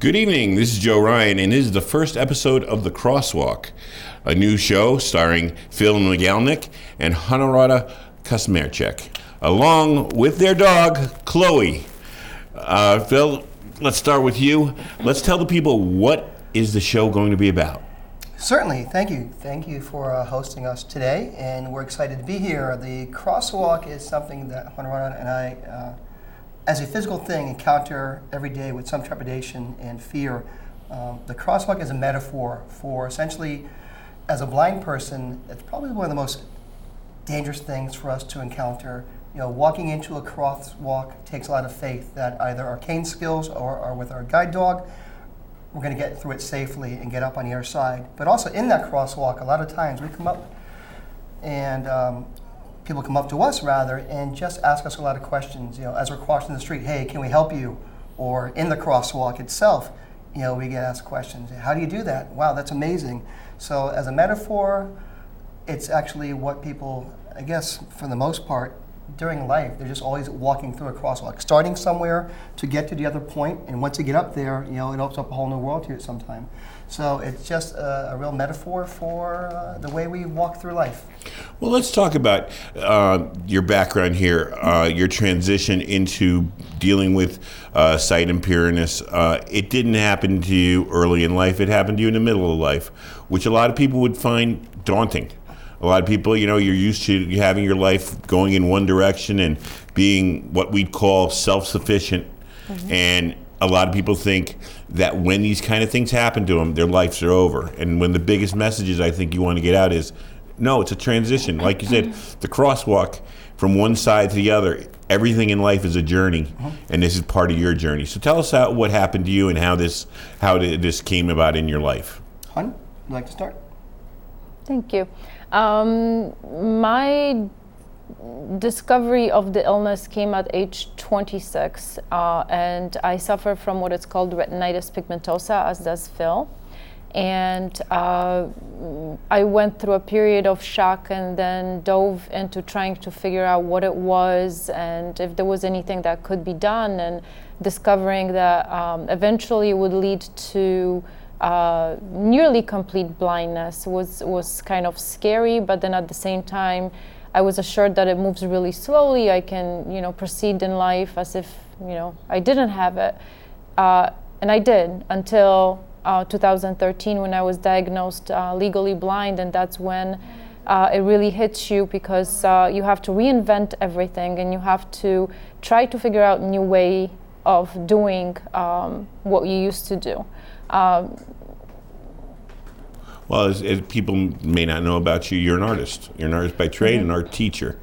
Good evening, this is Joe Ryan, and this is the first episode of The Crosswalk, a new show starring Phil and Magalnick and Honorata Kazmierczak, along with their dog, Chloe. Phil, let's start with you. Let's tell the people, what is the show going to be about? Certainly, thank you. Thank you for hosting us today, and we're excited to be here. The Crosswalk is something that Honorata and I, as a physical thing, encounter every day with some trepidation and fear. The crosswalk is a metaphor for essentially, as a blind person, it's probably one of the most dangerous things for us to encounter. You know, walking into a crosswalk takes a lot of faith that either our cane skills or with our guide dog, we're going to get through it safely and get up on the other side. But also in that crosswalk, a lot of times we come up and people come up to us rather and just ask us a lot of questions. You know, as we're crossing the street, hey, can we help you? Or in the crosswalk itself, you know, we get asked questions. How do you do that? Wow, that's amazing. So as a metaphor, it's actually what people, I guess, for the most part, during life, they're just always walking through a crosswalk, starting somewhere to get to the other point, and once you get up there, you know, it opens up a whole new world to you at some time. So it's just a real metaphor for the way we walk through life. Well, let's talk about your background here, your transition into dealing with sight impairment. It didn't happen to you early in life, it happened to you in the middle of life, which a lot of people would find daunting. A lot of people, you know, you're used to having your life going in one direction and being what we'd call self-sufficient. Mm-hmm. And a lot of people think that when these kind of things happen to them, their lives are over. And when the biggest messages I think you want to get out is, no, it's a transition. Like you said, the crosswalk from one side to the other, everything in life is a journey, and this is part of your journey. So tell us what happened to you and how this came about in your life. Hun, would you like to start? Thank you. My discovery of the illness came at age 26, and I suffer from what is called retinitis pigmentosa, as does Phil. And I went through a period of shock and then dove into trying to figure out what it was and if there was anything that could be done, and discovering that eventually it would lead to nearly complete blindness was kind of scary, but then at the same time I was assured that it moves really slowly. I can, you know, proceed in life as if, you know, I didn't have it, and I did until 2013 when I was diagnosed legally blind, and that's when it really hits you, because you have to reinvent everything and you have to try to figure out a new way of doing what you used to do. Well, as people may not know about you, you're an artist. You're an artist by trade, an art teacher.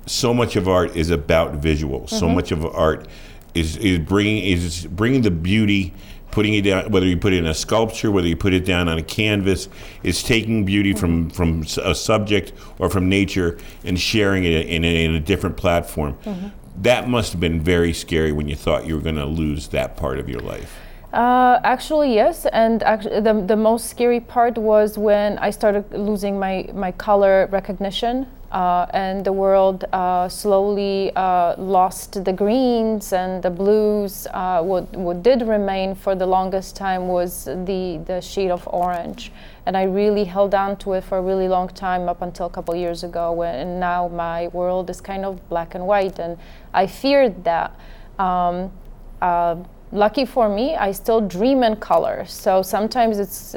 So much of art is about visual. So much of art is bringing the beauty, putting it down, whether you put it in a sculpture, whether you put it down on a canvas, is taking beauty from a subject or from nature and sharing it in a different platform. That must have been very scary when you thought you were going to lose that part of your life. Actually, yes, and actually, the most scary part was when I started losing my color recognition, and the world slowly lost the greens and the blues. What did remain for the longest time was the shade of orange, and I really held on to it for a really long time, up until a couple years ago, and now my world is kind of black and white, and I feared that. Lucky for me, I still dream in color. So sometimes it's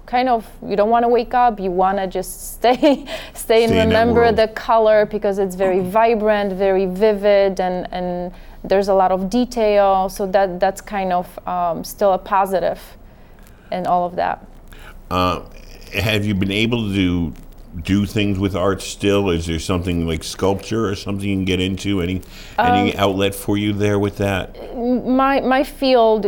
kind of, you don't want to wake up, you want to just stay and remember the color, because it's very vibrant, very vivid, and there's a lot of detail. So that's kind of still a positive in all of that. Have you been able to do things with art still? Is there something like sculpture or something you can get into? Any outlet for you there with that? My field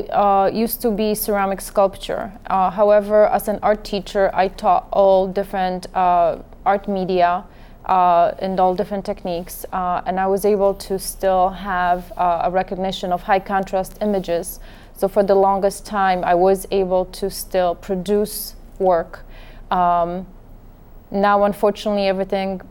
used to be ceramic sculpture. However, as an art teacher, I taught all different art media and all different techniques, and I was able to still have a recognition of high contrast images. So for the longest time, I was able to still produce work. Now, unfortunately, everything,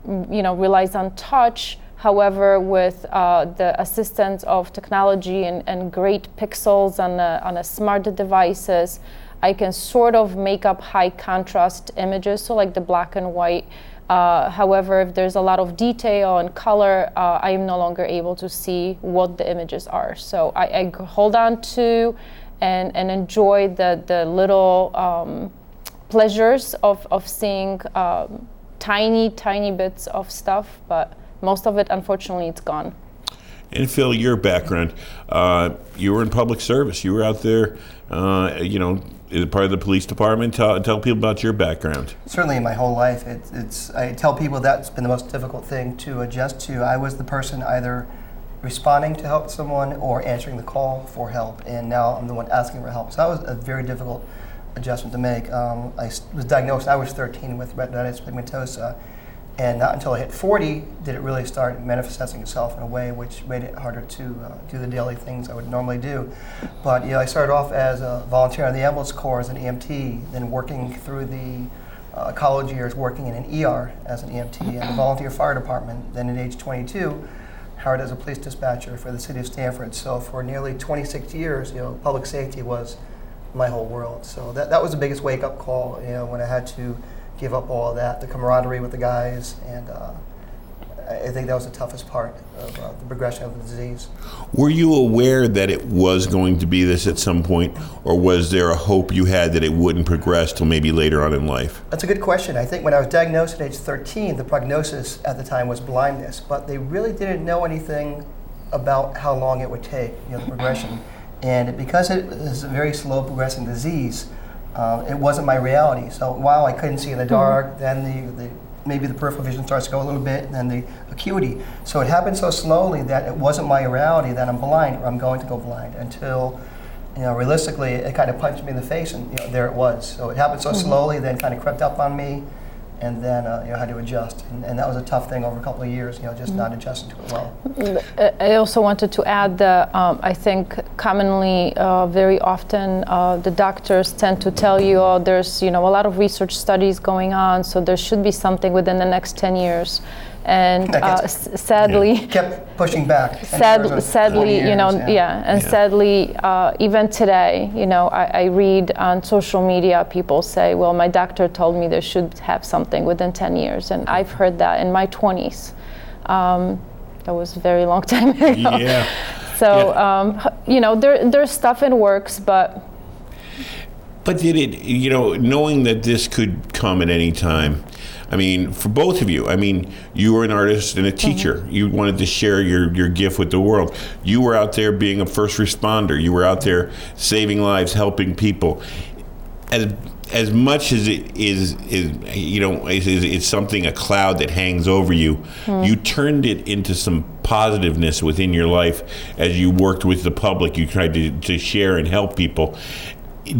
relies on touch, However, with the assistance of technology and great pixels on a smart devices, I can sort of make up high contrast images, so like the black and white. However, if there's a lot of detail and color, I am no longer able to see what the images are. So I hold on to and enjoy the little pleasures of seeing tiny bits of stuff, but most of it, unfortunately, it's gone. And Phil, your background, you were in public service. You were out there, as part of the police department. Tell people about your background. Certainly, my whole life, I tell people that's been the most difficult thing to adjust to. I was the person either responding to help someone or answering the call for help, and now I'm the one asking for help. So that was a very difficult adjustment to make. I was diagnosed, I was 13 with retinitis pigmentosa, and not until I hit 40 did it really start manifesting itself in a way which made it harder to do the daily things I would normally do. But I started off as a volunteer in the ambulance corps as an EMT, then working through the college years working in an ER as an EMT and a volunteer fire department. Then at age 22, hired as a police dispatcher for the city of Stamford. So for nearly 26 years, public safety was my whole world. So that was the biggest wake-up call, when I had to give up all of that, the camaraderie with the guys, and I think that was the toughest part of the progression of the disease. Were you aware that it was going to be this at some point, or was there a hope you had that it wouldn't progress till maybe later on in life? That's a good question. I think when I was diagnosed at age 13, the prognosis at the time was blindness, but they really didn't know anything about how long it would take, the progression. And because it is a very slow progressing disease, it wasn't my reality. So while I couldn't see in the dark, then maybe the peripheral vision starts to go a little bit, then the acuity. So it happened so slowly that it wasn't my reality that I'm blind or I'm going to go blind until, realistically, it kind of punched me in the face, and there it was. So it happened so slowly, then kind of crept up on me, and then I had to adjust. And that was a tough thing over a couple of years, just not adjusting to it well. I also wanted to add that I think commonly, very often, the doctors tend to tell you, there's a lot of research studies going on, so there should be something within the next 10 years. And sadly, kept pushing back. Sadly, sadly, even today, I read on social media people say, "Well, my doctor told me they should have something within 10 years," and I've heard that in my 20s. That was a very long time ago. Yeah. So, there's stuff in works, but did it, knowing that this could come at any time, for both of you, you were an artist and a teacher. You wanted to share your gift with the world. You were out there being a first responder. You were out there saving lives, helping people. As much as it is it's something, a cloud that hangs over you, you turned it into some positiveness within your life as you worked with the public. You tried to share and help people.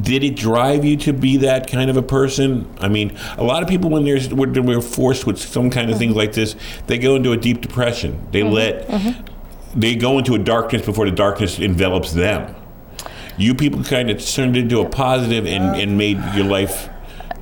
Did it drive you to be that kind of a person? A lot of people when they're forced with some kind of things like this, they go into a deep depression. They go into a darkness before the darkness envelops them. You people kind of turned it into a positive and made your life.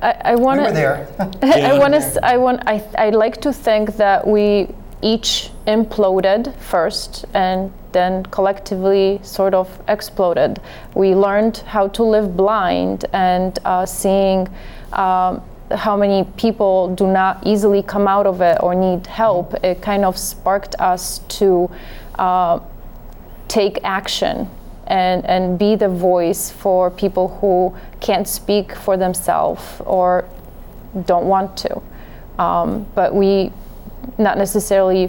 We were there. I like to think that we each imploded first and then collectively sort of exploded. We learned how to live blind, and seeing how many people do not easily come out of it or need help, it kind of sparked us to take action and be the voice for people who can't speak for themselves or don't want to. But we, not necessarily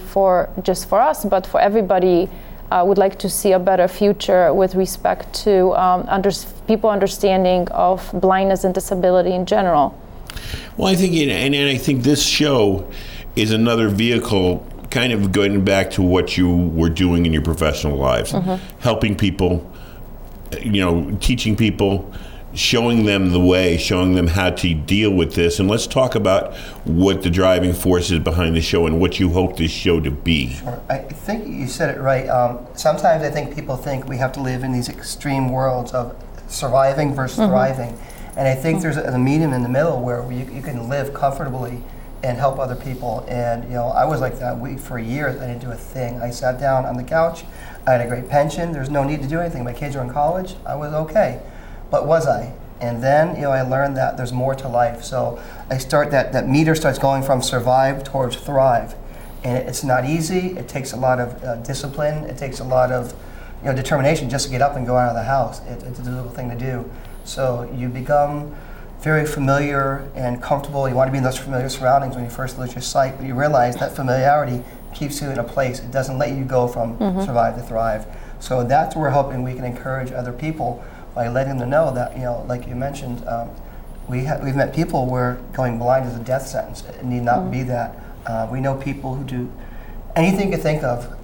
just for us, but for everybody, would like to see a better future with respect to people understanding of blindness and disability in general. Well, I think, and I think this show is another vehicle, kind of going back to what you were doing in your professional lives, helping people, teaching people, showing them the way, showing them how to deal with this. And let's talk about what the driving force is behind the show and what you hope this show to be. Sure. I think you said it right. Sometimes I think people think we have to live in these extreme worlds of surviving versus thriving. And I think there's a medium in the middle where you can live comfortably and help other people. And you know, I was like that. For years, I didn't do a thing. I sat down on the couch. I had a great pension. There's no need to do anything. My kids are in college. I was okay, but was I? And then, you know, I learned that there's more to life. So that meter starts going from survive towards thrive. And it's not easy. It takes a lot of discipline. It takes a lot of, you know, determination just to get up and go out of the house. It's a difficult thing to do. So you become very familiar and comfortable. You want to be in those familiar surroundings when you first lose your sight, but you realize that familiarity keeps you in a place. It doesn't let you go from survive to thrive. So that's where we're hoping we can encourage other people by letting them know that, you know, like you mentioned, we've met people where going blind is a death sentence. It need not be that. We know people who do anything you could think of,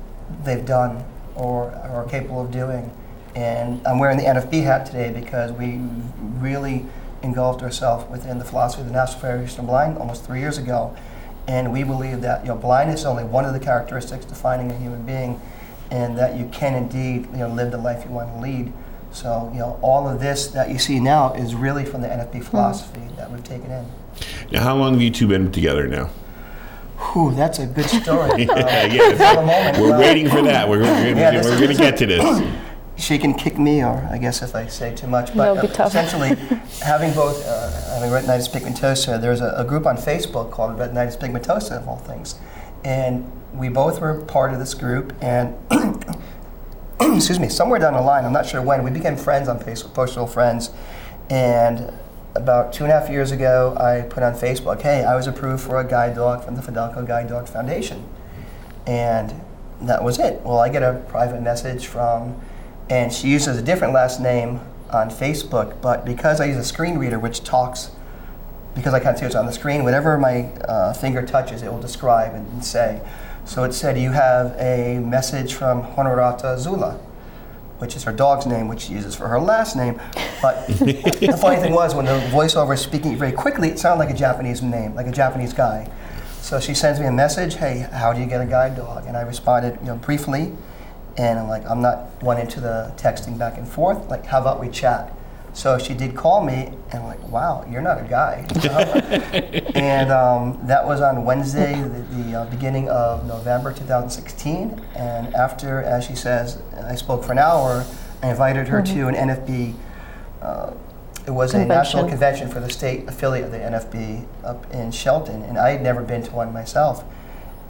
they've done or are capable of doing. And I'm wearing the NFB hat today because we really engulfed ourselves within the philosophy of the National Federation of Blind almost 3 years ago. And we believe that, you know, blindness is only one of the characteristics defining a human being, and that you can indeed, you know, live the life you want to lead. So, you know, all of this that you see now is really from the NFB philosophy that we've taken in. Now, how long have you two been together now? Whew, that's a good story. Yeah, we're waiting for that. We're going to get to this. She can kick me, or I guess if I say too much. But That'll be tough. Essentially, having retinitis pigmentosa, there's a group on Facebook called Retinitis Pigmentosa, of all things. And we both were part of this group, and excuse me, somewhere down the line, I'm not sure when, we became friends on Facebook, personal friends. And about 2.5 years ago, I put on Facebook, hey, I was approved for a guide dog from the Fidelco Guide Dog Foundation. And that was it. Well, I get a private message from, and she uses a different last name on Facebook, but because I use a screen reader which talks, because I can't see what's on the screen, whatever my finger touches, it will describe and say. So it said, you have a message from Honorata Zula, which is her dog's name, which she uses for her last name. But the funny thing was, when the voiceover was speaking very quickly, it sounded like a Japanese name, like a Japanese guy. So she sends me a message, hey, how do you get a guide dog? And I responded, you know, briefly, and I'm like, I'm not one into the texting back and forth, like, how about we chat? So she did call me, and I'm like, wow, you're not a guy. And that was on Wednesday, the beginning of November 2016. And after, as she says, I spoke for an hour, I invited her to an NFB, it was a national convention for the state affiliate of the NFB up in Shelton, and I had never been to one myself.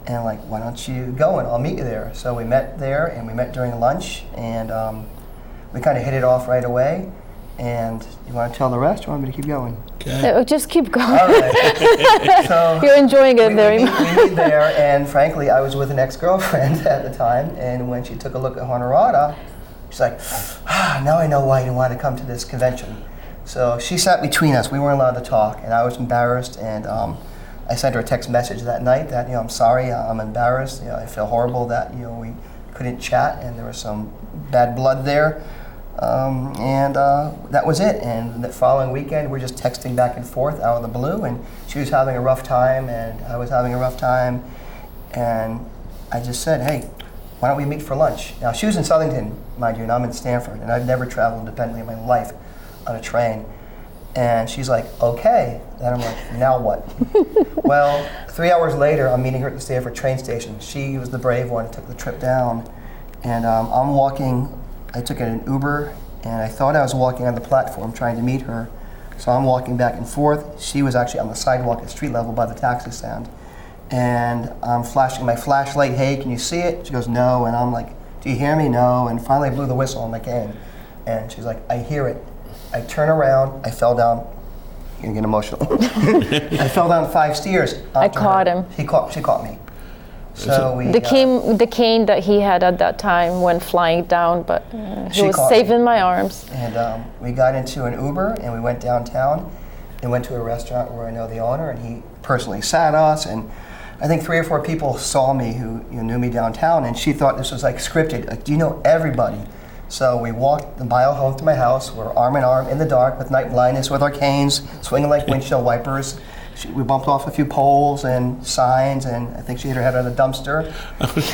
And I'm like, why don't you go and I'll meet you there. So we met there, and we met during lunch, and we kind of hit it off right away. And you want to tell the rest, or you want me to keep going? Okay. Just keep going. All right. So you're enjoying it very much. We meet there, and frankly, I was with an ex-girlfriend at the time, and when she took a look at Honorata, she's like, now I know why you want to come to this convention. So she sat between us. We weren't allowed to talk, and I was embarrassed, and I sent her a text message that night that, you know, I'm sorry, I'm embarrassed, you know, I feel horrible that, you know, we couldn't chat, and there was some bad blood there. And that was it. And the following weekend, we're just texting back and forth out of the blue. And she was having a rough time, and I was having a rough time. And I just said, hey, why don't we meet for lunch? Now, she was in Southington, mind you, and I'm in Stanford. And I've never traveled independently in my life on a train. And she's like, okay. And I'm like, now what? Well, 3 hours later, I'm meeting her at the Stanford train station. She was the brave one, took the trip down. And I'm walking. I took an Uber, and I thought I was walking on the platform trying to meet her. So I'm walking back and forth. She was actually on the sidewalk at street level by the taxi stand. And I'm flashing my flashlight, hey, can you see it? She goes, no. And I'm like, do you hear me? No. And finally I blew the whistle on my cane. And she's like, I hear it. I turn around, I fell down. You're gonna get emotional. I fell down 5 stairs. I caught him. She caught me. So we, the cane that he had at that time went flying down, but he was safe in my arms. And we got into an Uber, and we went downtown and went to a restaurant where I know the owner, and he personally sat us. And I think 3 or 4 people saw me who knew me downtown, and she thought this was like scripted. Like, do you know everybody? So we walked the mile home to my house. We're arm in arm in the dark with night blindness with our canes, swinging like windshield wipers. we bumped off a few poles and signs, and I think she hit her head on a dumpster.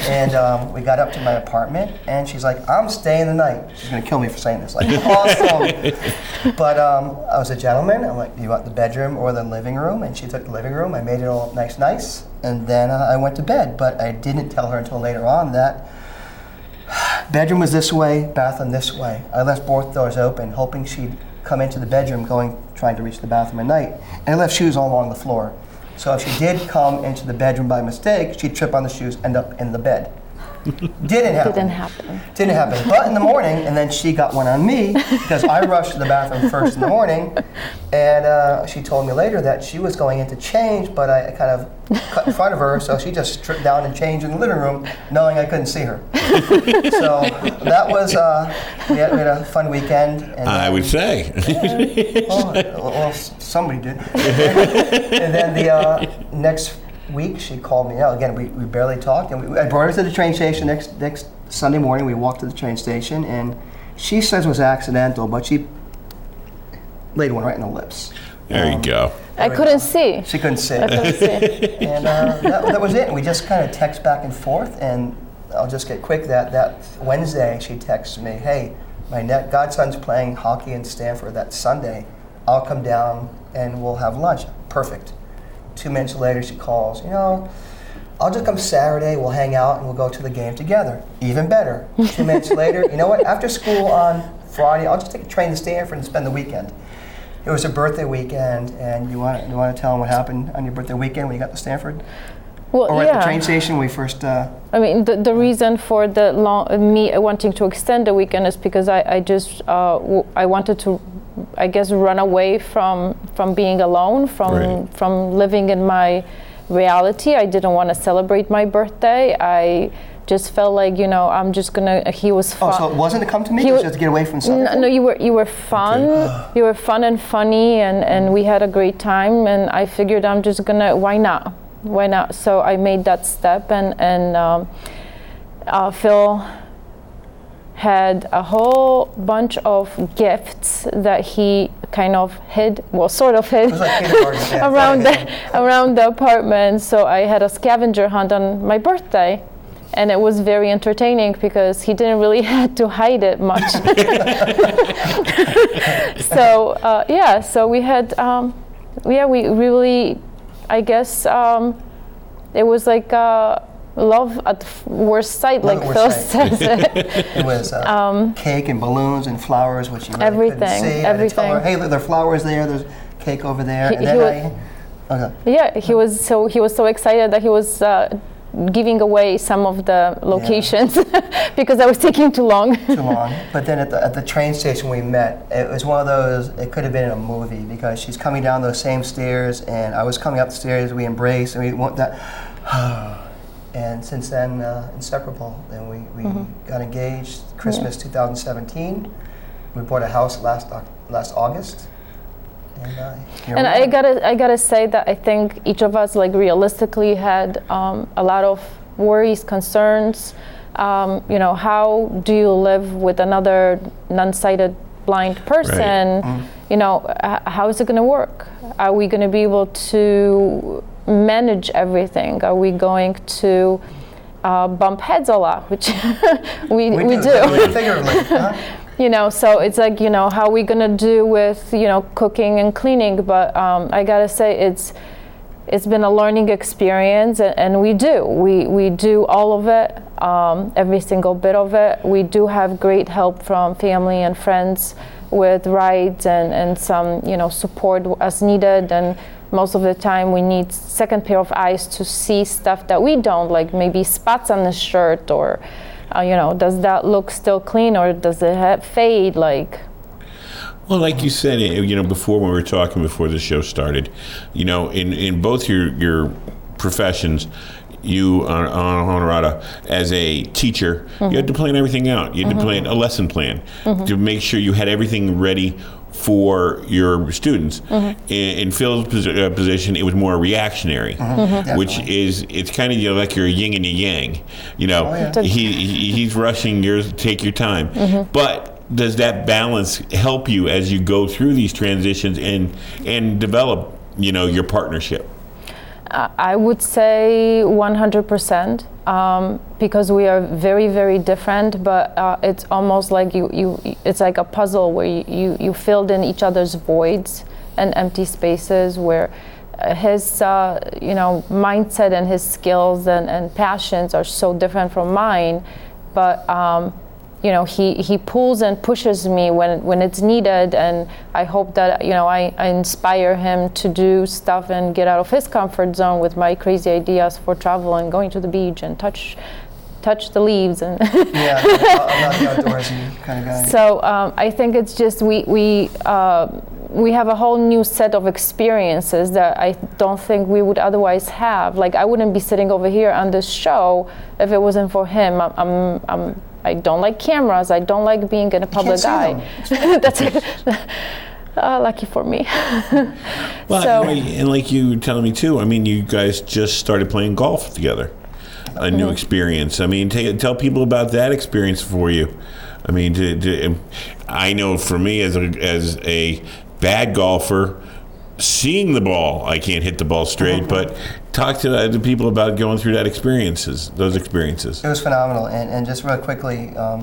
And we got up to my apartment, and she's like, I'm staying the night. She's going to kill me for saying this. Like, awesome. But I was a gentleman. I'm like, do you want the bedroom or the living room? And she took the living room. I made it all nice. And then I went to bed. But I didn't tell her until later on that bedroom was this way, bathroom this way. I left both doors open, hoping she'd come into the bedroom trying to reach the bathroom at night. And I left shoes all along the floor. So if she did come into the bedroom by mistake, she'd trip on the shoes, end up in the bed. Didn't happen. But in the morning, and then she got one on me because I rushed to the bathroom first in the morning, and she told me later that she was going in to change, but I kind of cut in front of her, so she just stripped down and changed in the living room, knowing I couldn't see her. So that was, we had a fun weekend. And I would say. Well, somebody did. And then the next week, she called me out. Again, we barely talked, and I brought her to the train station next Sunday morning. We walked to the train station, and she says it was accidental, but she laid one right in the lips. There you go. I couldn't see. She couldn't see. I couldn't see. And that was it. And we just kind of text back and forth, and I'll just get quick that Wednesday, she texts me, hey, my godson's playing hockey in Stanford that Sunday. I'll come down, and we'll have lunch. Perfect. 2 minutes later, she calls, I'll just come Saturday, we'll hang out, and we'll go to the game together. Even better. 2 minutes later, you know what, after school on Friday, I'll just take a train to Stanford and spend the weekend. It was her birthday weekend, and you want to tell them what happened on your birthday weekend when you got to Stanford? Well, or at the train station when we first... I mean, the reason for me wanting to extend the weekend is because I wanted to, I guess, run away from being alone, from living in my reality. I didn't want to celebrate my birthday. I just felt like, I'm just gonna. He was fun. Oh, so it wasn't to come to me? It was just to get away from something? No, you were fun. Okay. You were fun and funny, and we had a great time. And I figured I'm just gonna. Why not? So I made that step, and Phil had a whole bunch of gifts that he kind of hid, sort of hid around the apartment. So I had a scavenger hunt on my birthday, and it was very entertaining because he didn't really have to hide it much. So we had, we really, I guess, it was like love at worst sight, like Phil says it. It was cake and balloons and flowers, which you really couldn't see. I had to tell her, hey, there are flowers there, there's cake over there. He was so excited that he was giving away some of the locations because I was taking too long. But then at the train station we met, it was one of those, it could have been in a movie because she's coming down those same stairs and I was coming up the stairs, we embraced and we went that, and since then, inseparable. And we got engaged Christmas 2017. We bought a house last August. And I gotta say that I think each of us, like, realistically had a lot of worries, concerns. How do you live with another non-sighted blind person? Right. How is it going to work? Are we going to be able to manage everything? Are we going to bump heads a lot, which we do. Figuratively, huh? So it's like, how are we gonna do with, cooking and cleaning? But I gotta say, it's been a learning experience, and we do all of it, every single bit of it. We do have great help from family and friends with rides and some, support as needed. And most of the time we need second pair of eyes to see stuff that we don't, like maybe spots on the shirt or does that look still clean or does it fade? Well, like you said, before when we were talking before the show started, in both your professions, you on Honorata as a teacher, you had to plan everything out. You had to plan a lesson plan to make sure you had everything ready for your students. In Phil's position, it was more reactionary, which is, it's kind of like you're a yin and a yang. He's rushing, yours, take your time. But does that balance help you as you go through these transitions and develop your partnership? I would say 100%, because we are very, very different, but it's almost like it's like a puzzle where you filled in each other's voids and empty spaces, where his mindset and his skills and passions are so different from mine, but he pulls and pushes me when it's needed, and I hope that I inspire him to do stuff and get out of his comfort zone with my crazy ideas for travel and going to the beach and touch the leaves and Yeah, I'm not the outdoorsy kind of guy. So I think it's just we have a whole new set of experiences that I don't think we would otherwise have. Like, I wouldn't be sitting over here on this show if it wasn't for him. I don't like cameras. I don't like being in a public eye. That's lucky for me. Well, So, and like you were telling me too, I mean, you guys just started playing golf together. A new experience. I mean, tell people about that experience for you. I mean, I know for me as a bad golfer, seeing the ball, I can't hit the ball straight. But talk to the people about going through those experiences. It was phenomenal, and just real quickly, I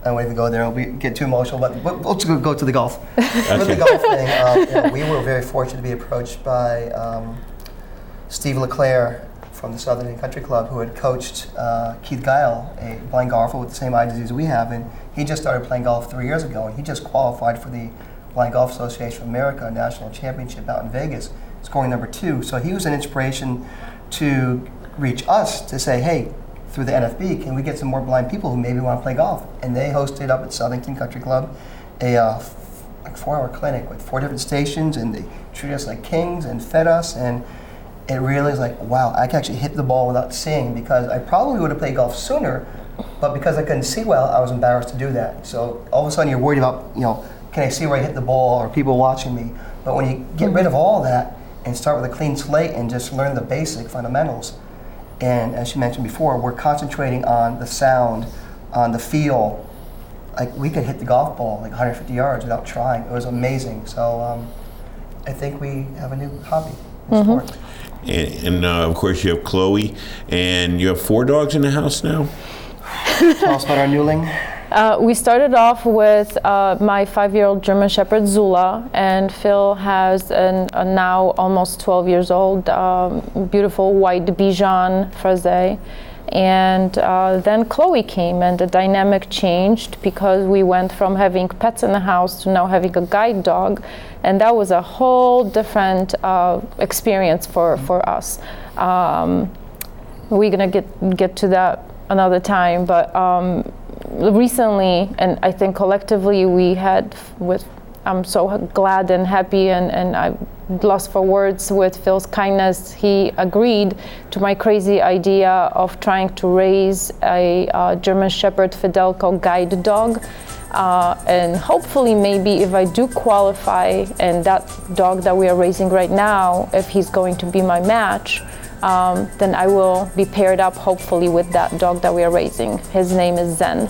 don't want to go there. We get too emotional, but let's go to the golf. With the golf thing, we were very fortunate to be approached by Steve LeClaire from the Southern Country Club, who had coached Keith Guile, a blind golfer with the same eye disease we have, and he just started playing golf 3 years ago, and he just qualified for the Blind Golf Association of America National Championship out in Vegas, scoring number 2. So he was an inspiration to reach us to say, hey, through the NFB, can we get some more blind people who maybe want to play golf? And they hosted up at Southington Country Club a 4-hour clinic with 4 different stations, and they treated us like kings and fed us, and it really is like, wow, I can actually hit the ball without seeing, because I probably would have played golf sooner, but because I couldn't see well, I was embarrassed to do that. So all of a sudden you're worried about, can I see where I hit the ball, or people watching me? But when you get rid of all that and start with a clean slate and just learn the basic fundamentals, and as you mentioned before, we're concentrating on the sound, on the feel. Like, we could hit the golf ball like 150 yards without trying. It was amazing. So I think we have a new hobby in sport. And of course, you have Chloe, and you have 4 dogs in the house now? Tell us about our newling. we started off with my 5-year-old German Shepherd Zula, and Phil has a now almost 12 years old beautiful white Bichon Frise. And then Chloe came, and the dynamic changed because we went from having pets in the house to now having a guide dog, and that was a whole different experience for us. We're gonna get to that another time, but recently, and I think collectively, we had I'm so glad and happy, and I'm lost for words with Phil's kindness. He agreed to my crazy idea of trying to raise a German Shepherd Fidelco guide dog. And hopefully, maybe if I do qualify, and that dog that we are raising right now, if he's going to be my match, then I will be paired up hopefully with that dog that we are raising. His name is Zen.